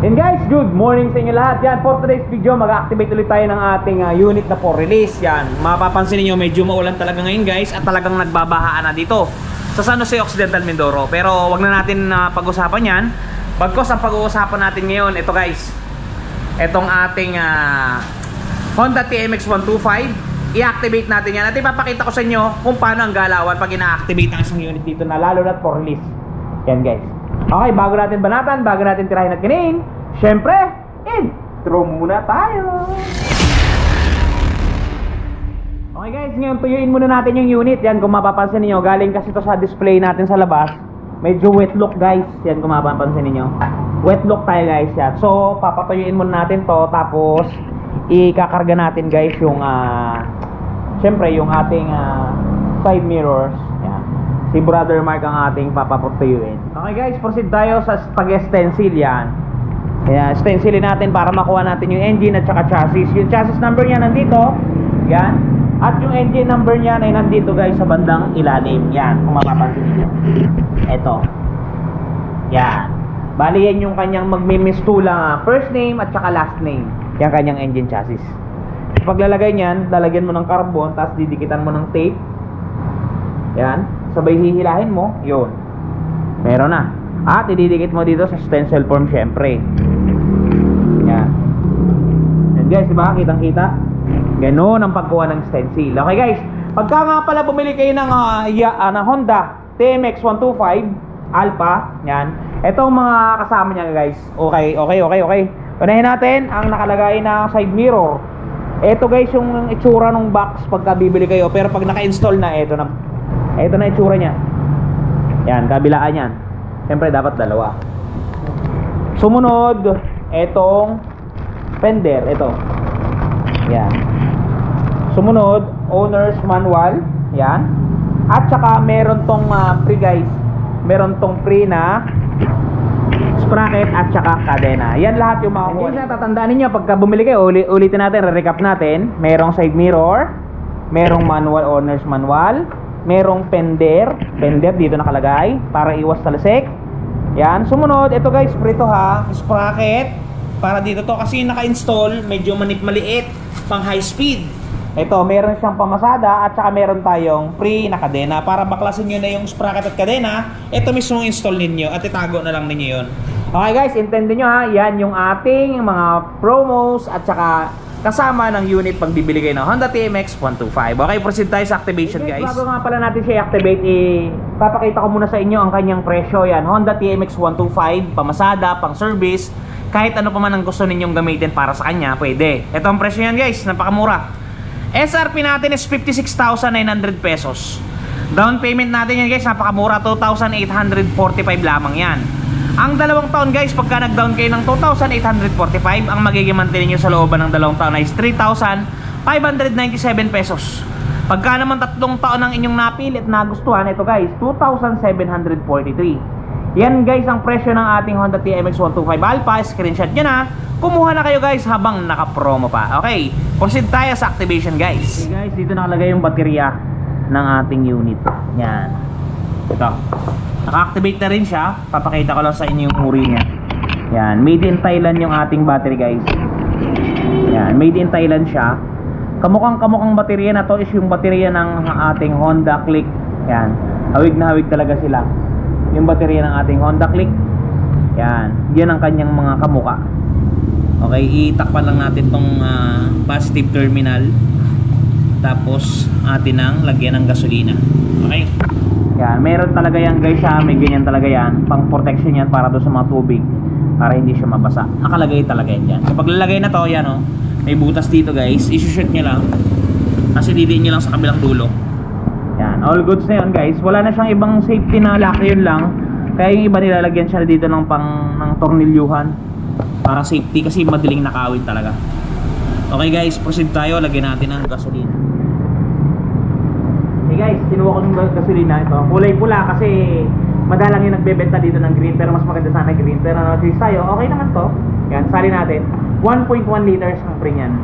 And guys, good morning sa inyo lahat. Yan, for today's video, mag-activate ulit tayo ng ating unit na for release. Yan, mapapansin niyo medyo maulan talaga ngayon guys, at talagang nagbabahaan na dito sa San Jose Occidental, Mindoro. Pero wag na natin pag-usapan yan. Bagkos ang pag-uusapan natin ngayon, ito guys, itong ating Honda TMX 125. I-activate natin yan at ipapakita ko sa inyo kung paano ang galawan pag ina-activate ang isang unit dito na lalo na for release. Yan guys. Okay, bago natin banatan, bago natin tirahin at kinin, syempre, intro muna tayo. Okay guys, ngayon tuyuin muna natin yung unit. Yan, kung mapapansin niyo, galing kasi to sa display natin sa labas. Medyo wet look guys. Yan, kung mapapansin niyo, wet look tayo guys. Yan. So, papatuyuin muna natin to. Tapos, ikakarga natin guys yung syempre, yung ating side mirrors. Yan. Si Brother Mark ang ating papapatuyuin. Okay guys, proceed tayo sa pag-stencil yan. Kaya stencilin natin para makuha natin yung engine at saka chassis. Yung chassis number niya nandito. Yan. At yung engine number niya ay nandito guys sa bandang ilalim. Yan, kung mapapansin niyo. Ito. Yan. Bali yan yung kanyang magmimistulang first name at saka last name. Yan kanyang engine chassis. Paglalagay niyan, lalagyan mo ng carbon, tapos didikitan mo ng tape. Yan. Sabay hihilahin mo, yun. Meron na. At ididikit mo dito sa stencil form syempre. Yan. Yan guys, diba? Kitang-kita. Ganun ang pagkuha ng stencil. Okay guys, pagka nga pala bumili kayo ng Honda TMX 125 Alpha, yan. Itong mga kasama niya guys. Okay. Unahin natin ang nakalagay na side mirror. Ito guys yung itsura ng box pagka bibili kayo. Pero pag naka-install na, ito na itsura niya. Yan, kabilaan yan. Siyempre dapat dalawa. Sumunod, etong fender, ito. Yan. Sumunod, owner's manual. Yan. At saka meron tong free guys. Meron tong free na sprocket at saka kadena. Yan lahat yung mga kuha. Tatandaan niyo pagka bumili kayo, ulitin natin, re-recap natin. Merong side mirror, merong manual, owner's manual, merong fender dito nakalagay para iwas talsik. Yan, sumunod, ito guys, prito ha, sprocket para dito to kasi naka-install, medyo maliit, pang high speed. Ito, meron siyang pamasada at saka meron tayong free na kadena para baklasin nyo na yung sprocket at kadena. Ito mismo install ninyo at itago na lang ninyo yun. Okay guys, intindi nyo ha, yan yung ating mga promos at saka kasama ng unit pag bibili kayo ng Honda TMX 125. Okay, proceed tayo sa activation guys. Bago nga pala natin siya i-activate, papakita ko muna sa inyo ang kanyang presyo. Yan, Honda TMX 125, pamasada, pang service, kahit ano pa man ang gusto ninyong gamitin para sa kanya, pwede. Ito ang presyo yan guys, napakamura. SRP natin is 56,900 pesos. Down payment natin yan guys, napakamura, 2,845 lamang yan. Ang 2 taon guys, pagka nag-down kayo ng 2,845, ang magiging monthly niyo sa looban ng 2 taon ay 3,597 pesos. Pagka naman 3 taon ang inyong napilit na gustuhan, ito guys, 2,743. Yan guys ang presyo ng ating Honda TMX 125 Alpha. Screenshot nyo na. Kumuha na kayo guys habang naka-promo pa. Okay, proceed tayo sa activation guys. Okay guys, dito nakalagay yung baterya ng ating unit. Yan. Ito. Naka-activate na rin siya. Papakita ko lang sa inyo yung uri niya. Yan, made in Thailand yung ating battery guys. Yan, made in Thailand siya. Kamukhang baterya na to is yung baterya ng ating Honda Click. Yan, hawig na hawig talaga sila. Yung baterya ng ating Honda Click. Yan, yan ang kanyang mga kamukha. Okay, itakpan lang natin tong positive terminal. Tapos atin ang lagyan ng gasolina. Okay. Yan, meron talaga yan guys ha, may ganyan talaga yan, pang protection yan para doon sa mga tubig, para hindi siya mabasa. Nakalagay talaga yan dyan. So paglalagay na to, yan o, may butas dito guys, isushoot nyo lang, kasi didiin nyo lang sa kabilang dulo. Yan, all goods na yun guys. Wala na siyang ibang safety na lock, yun lang. Kaya yung iba nilalagyan siya dito ng tornilyuhan para safety, kasi madaling nakawin talaga. Okay guys, proceed tayo, lagyan natin ang gasolina. Guys, kinuha ko ng gasolina ito. Kulay pula kasi madalang yung nagbebenta dito ng green, pero mas maganda sana green. Pero choice tayo, okay naman to. Yan, sali natin 1.1 liters ang pre niyan.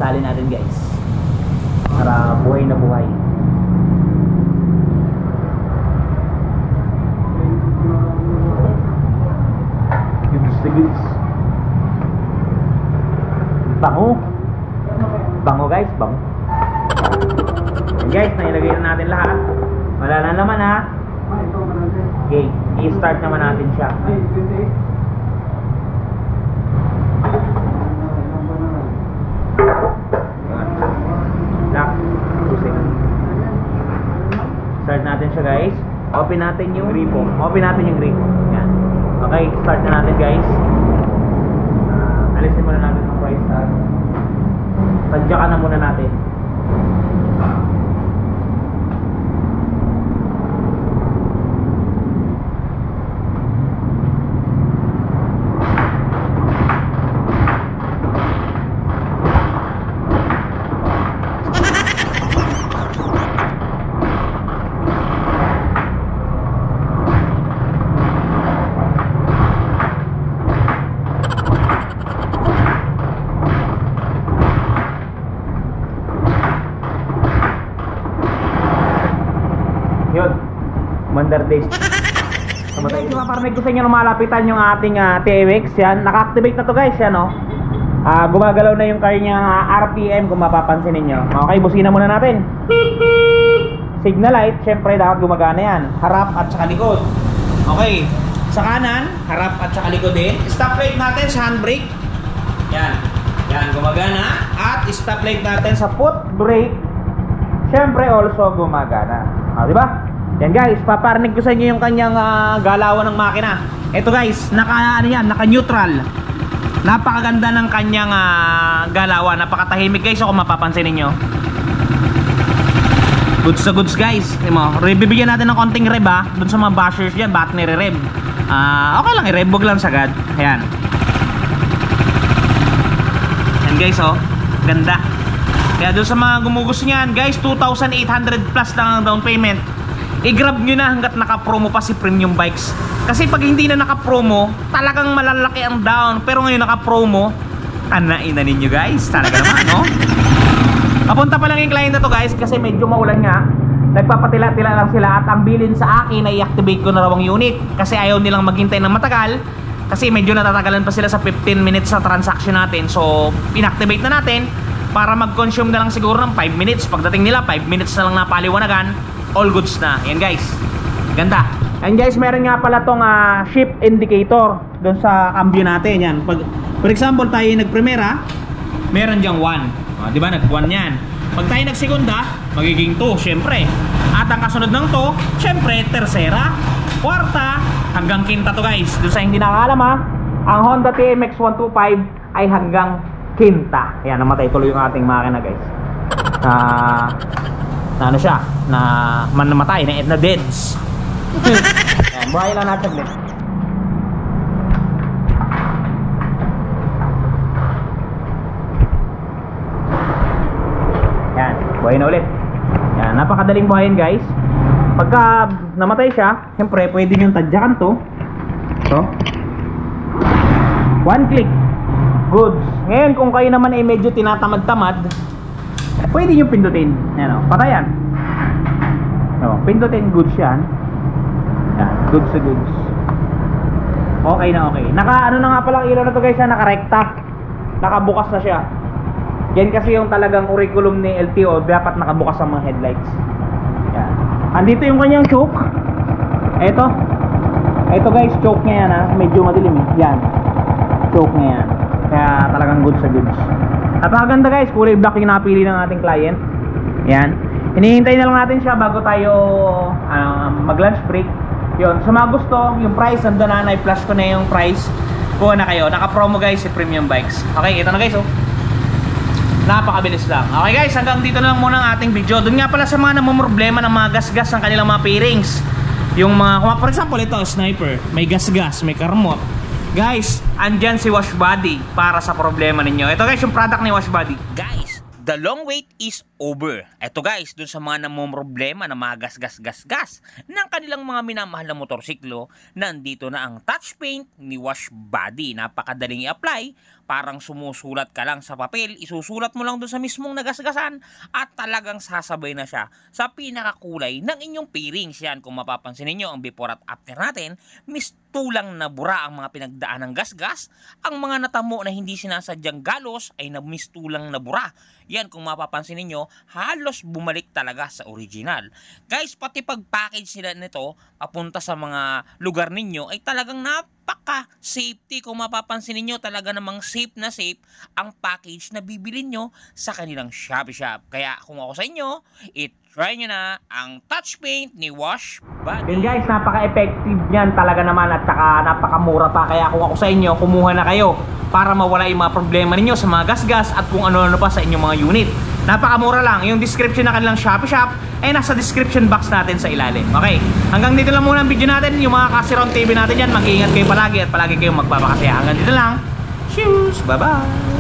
Sali natin guys. para buhay na buhay. Bango. Bango guys, bango. Yan guys, nailagay na natin lahat. Wala na naman ha. Okay, i-start naman natin siya. Lock. Start natin siya guys. Open natin yung gripo. Open natin yung gripo. Yan. Okay, start na natin guys. Alisin muna natin ang price tag. Tadyakan na muna natin. Yun, Wonder Days. Guys, maparinig ko sa inyo lumalapitan yung ating TMX. Yan, naka-activate na to guys. Yan o. Gumagalaw na yung kanyang RPM kung mapapansin ninyo. Okay, busina muna natin. Signal light, syempre dapat gumagana yan. Harap at saka likod. Okay, sa kanan, harap at saka likod din. Stop light natin sa handbrake. Yan, yan, gumagana. At stop light natin sa foot brake. Syempre also gumagana. Diba? Yan guys, paparinig ko sa inyo yung kanyang galawan ng makina. Ito guys, naka-neutral. Napakaganda ng kanyang galawan. Napakatahimik guys, kung mapapansin niyo. Goods sa goods guys. Bibigyan natin ng konting rev dun sa mga bashers dyan, bakit nire-rev? Okay lang, i-rev lang sagad. Ayan. Yan guys oh, ganda. Kaya doon sa mga gumugusto niyan guys, 2,800 plus lang ang down payment. I-grab nyo na hanggat naka-promo pa si Premium Bikes. Kasi pag hindi na naka-promo, talagang malalaki ang down. Pero ngayon naka-promo, tanain na ninyo guys. Talaga naman, no? Papunta pa lang yung client na to guys, kasi medyo maulan nga. Nagpapatila-tila lang sila at ang bilin sa akin ay i-activate ko na raw ang unit. Kasi ayaw nilang maghintay ng matagal. Kasi medyo natatagalan pa sila sa 15 minutes sa transaction natin. So, inactivate na natin para mag-consume na lang siguro ng 5 minutes. Pagdating nila, 5 minutes na lang napaliwanagan. All goods na. Yan guys. Ganda. And guys, meron nga pala tong shift indicator doon sa cambio natin. Yan. Pag, for example, tayo nag-primera, meron dyang 1. Diba? Nag-1 yan. Pag tayo nag-segunda, magiging 2, syempre. At ang kasunod ng 2, syempre, tersera, kwarta, hanggang quinta to guys. Doon sa hindi nakakalam ang Honda TMX 125 ay hanggang quinta. Ayan, namatay tuloy yung ating makina guys. Na ano siya, na namatay, na deads. Ayan, buhay lang natin ulit. Ayan, buhay na ulit. Ayan, napakadaling buhayin guys. Pagka namatay siya, siyempre pwede nyo tadyakan to. So, one click. Goods. Ngayon kung kayo naman ay medyo tinatamad-tamad, pwede nyo pindutin. Ayan o, patayan. O, pindutin, goods yan. Ayan, goods to goods. Okay na okay. Ano na nga palang ilaw na to guys, nakarekta. Nakabukas na siya. Yan kasi yung talagang curriculum ni LTO, dapat nakabukas ang mga headlights. Ayan. Andito yung kanyang choke. Ito guys, choke niya yan medyo madilim yan. Choke niya yan. Kaya talagang goods sa goods. Napakaganda guys, kulay black yung napili ng ating client. Yan. Hinihintay na lang natin siya bago tayo mag lunch break. Yun, sa mga gusto, yung price nandun na, i-flash ko na yung price. Kuha na kayo, naka-promo guys si Premium Bikes. Okay, ito na guys oh. Napakabilis lang. Okay guys, hanggang dito na lang muna ang ating video. Doon nga pala sa mga namumroblema ng mga gas-gas ng kanilang mga pairings. Yung mga, for example ito, sniper, may gas-gas, may karmot. Guys, andyan si Washbody para sa problema ninyo. Ito guys, yung product ni Washbody. Guys, The long wait is over. Eto guys, dun sa mga namumroblema na mga gas ng kanilang mga minamahal na motorsiklo, nandito na ang touch paint ni Wash Body. Napakadaling i-apply, parang sumusulat ka lang sa papel, isusulat mo lang dun sa mismong nagasgasan at talagang sasabay na siya sa pinakakulay ng inyong pairings. Yan, kung mapapansin niyo ang before at after natin, mistulang na bura ang mga pinagdaan ng gasgas, ang mga natamo na hindi sinasadyang galos ay mistulang na bura. Yan, kung mapapansin niyo, halos bumalik talaga sa original. Guys, pati pag-package nila nito papunta sa mga lugar ninyo ay talagang napaka-safety. Kung mapapansin niyo, talaga namang safe na safe ang package na bibili nyo sa kanilang Shopee Shop. Kaya kung ako sa inyo, try nyo na ang touch paint ni Wash Body. Yun guys, napaka-effective niyan talaga naman at saka napakamura pa. Kaya kung ako sa inyo, kumuha na kayo para mawala yung mga problema ninyo sa mga gasgas at kung ano-ano pa sa inyong mga unit. Napakamura lang. Yung description na kanilang Shopee Shop ay nasa description box natin sa ilalim. Okay, hanggang dito lang muna ang video natin. Yung mga Kasiron TV natin yan, mag-iingat kayo palagi at palagi kayong magpapakasaya. Hanggang dito lang. Cheers! Bye-bye!